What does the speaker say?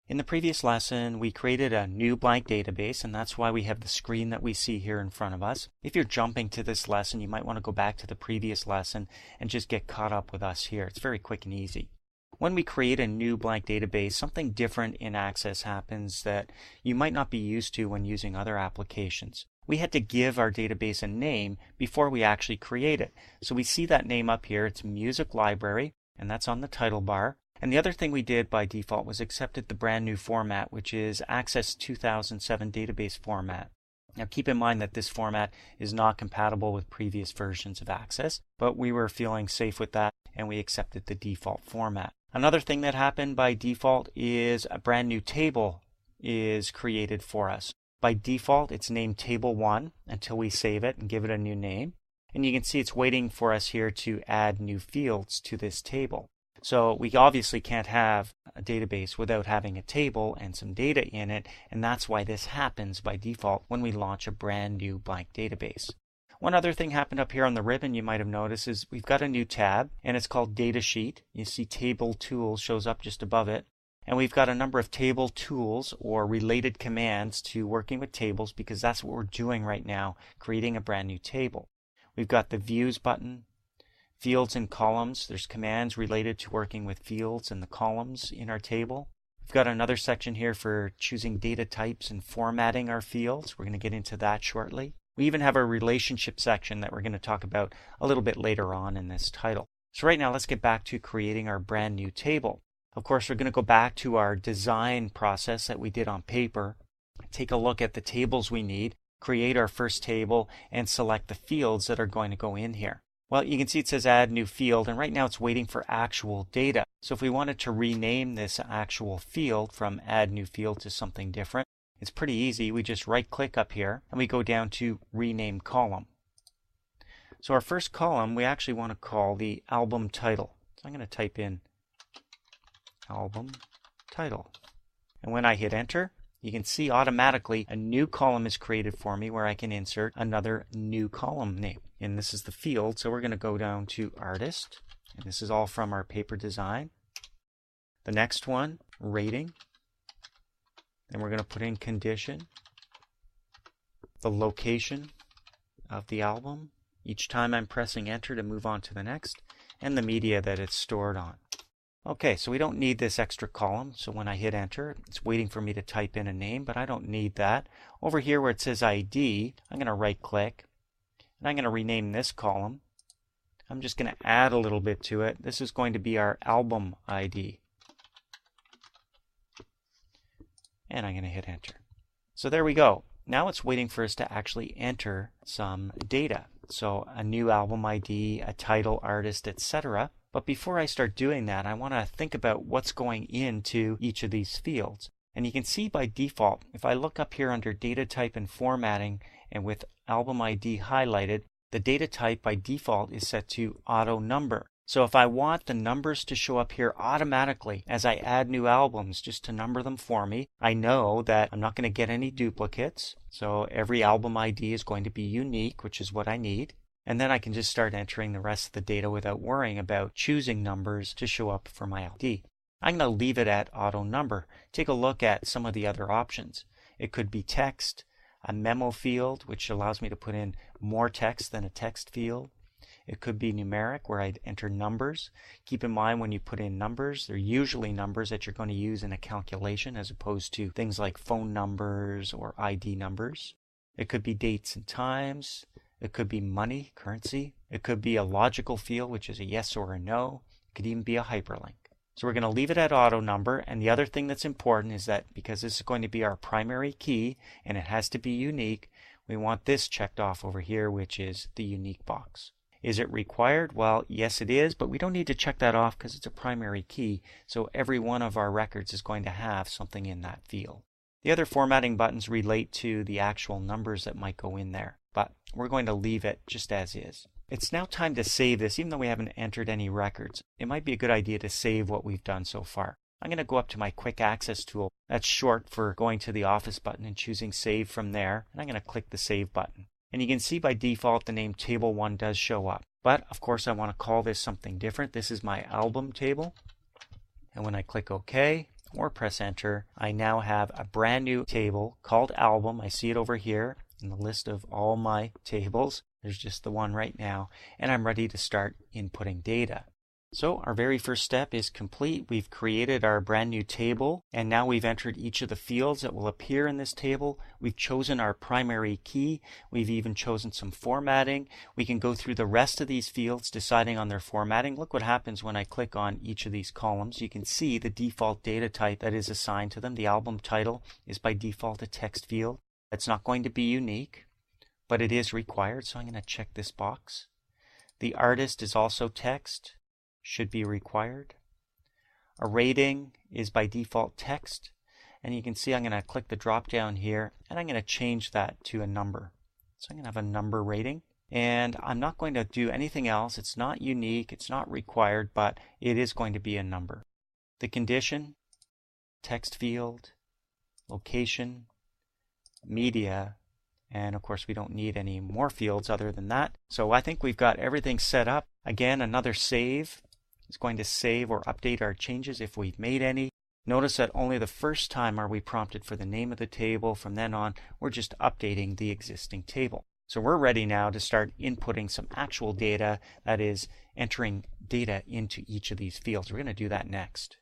In the previous lesson, we created a new blank database, and that's why we have the screen that we see here in front of us. If you're jumping to this lesson, you might want to go back to the previous lesson and just get caught up with us here. It's very quick and easy. When we create a new blank database, something different in Access happens that you might not be used to when using other applications. We had to give our database a name before we actually create it. So we see that name up here. It's Music Library, and that's on the title bar. And the other thing we did by default was accepted the brand new format, which is Access 2007 database format. Now keep in mind that this format is not compatible with previous versions of Access, but we were feeling safe with that and we accepted the default format. Another thing that happened by default is a brand new table is created for us. By default, it's named Table 1 until we save it and give it a new name. And you can see it's waiting for us here to add new fields to this table. So we obviously can't have a database without having a table and some data in it, and that's why this happens by default when we launch a brand new blank database. One other thing happened up here on the ribbon you might have noticed is we've got a new tab, and it's called Data Sheet. You see Table Tools shows up just above it, and we've got a number of table tools or related commands to working with tables because that's what we're doing right now, creating a brand new table. We've got the Views button, Fields and columns. There's commands related to working with fields and the columns in our table. We've got another section here for choosing data types and formatting our fields. We're going to get into that shortly. We even have a relationship section that we're going to talk about a little bit later on in this title. So right now let's get back to creating our brand new table. Of course, we're going to go back to our design process that we did on paper, take a look at the tables we need, create our first table, and select the fields that are going to go in here. Well, you can see it says add new field, and right now it's waiting for actual data. So if we wanted to rename this actual field from add new field to something different, it's pretty easy. We just right click up here and we go down to rename column. So our first column we actually want to call the album title. So I'm going to type in album title. And when I hit enter, you can see automatically a new column is created for me where I can insert another new column name. And this is the field, so we're going to go down to artist, and this is all from our paper design. The next one, rating. Then we're going to put in condition, the location of the album. Each time I'm pressing enter to move on to the next, and the media that it's stored on. Okay, so we don't need this extra column, so when I hit enter, it's waiting for me to type in a name, but I don't need that. Over here where it says ID, I'm going to right click, and I'm going to rename this column. I'm just going to add a little bit to it. This is going to be our album ID. And I'm going to hit enter. So there we go. Now it's waiting for us to actually enter some data. So a new album ID, a title, artist, etc. But before I start doing that, I want to think about what's going into each of these fields. And you can see by default, if I look up here under data type and formatting and with album ID highlighted, the data type by default is set to auto number. So if I want the numbers to show up here automatically as I add new albums just to number them for me, I know that I'm not going to get any duplicates. So every album ID is going to be unique, which is what I need. And then I can just start entering the rest of the data without worrying about choosing numbers to show up for my ID. I'm going to leave it at auto number. Take a look at some of the other options. It could be text, a memo field, which allows me to put in more text than a text field. It could be numeric, where I'd enter numbers. Keep in mind when you put in numbers, they're usually numbers that you're going to use in a calculation as opposed to things like phone numbers or ID numbers. It could be dates and times. It could be money, currency. It could be a logical field, which is a yes or a no. It could even be a hyperlink. So we're going to leave it at auto number, and the other thing that's important is that because this is going to be our primary key and it has to be unique, we want this checked off over here, which is the unique box. Is it required? Well, yes it is, but we don't need to check that off because it's a primary key, so every one of our records is going to have something in that field. The other formatting buttons relate to the actual numbers that might go in there, but we're going to leave it just as is. It's now time to save this, even though we haven't entered any records. It might be a good idea to save what we've done so far. I'm going to go up to my quick access tool. That's short for going to the office button and choosing save from there. And I'm going to click the save button. And you can see by default the name table 1 does show up. But of course I want to call this something different. This is my album table. And when I click OK, or press enter, I now have a brand new table called album. I see it over here in the list of all my tables. There's just the one right now, and I'm ready to start inputting data. So our very first step is complete. We've created our brand new table, and now we've entered each of the fields that will appear in this table. We've chosen our primary key. We've even chosen some formatting. We can go through the rest of these fields deciding on their formatting. Look what happens when I click on each of these columns. You can see the default data type that is assigned to them. The album title is by default a text field. It's not going to be unique, but it is required, so I'm going to check this box. The artist is also text. Should be required. A rating is by default text, and you can see I'm going to click the drop down here and I'm going to change that to a number. So I'm going to have a number rating, and I'm not going to do anything else. It's not unique, it's not required, but it is going to be a number. The condition, text field, location, media, and of course we don't need any more fields other than that. So I think we've got everything set up. Again, another save. It's going to save or update our changes if we've made any. Notice that only the first time are we prompted for the name of the table. From then on, we're just updating the existing table. So we're ready now to start inputting some actual data, that is, entering data into each of these fields. We're going to do that next.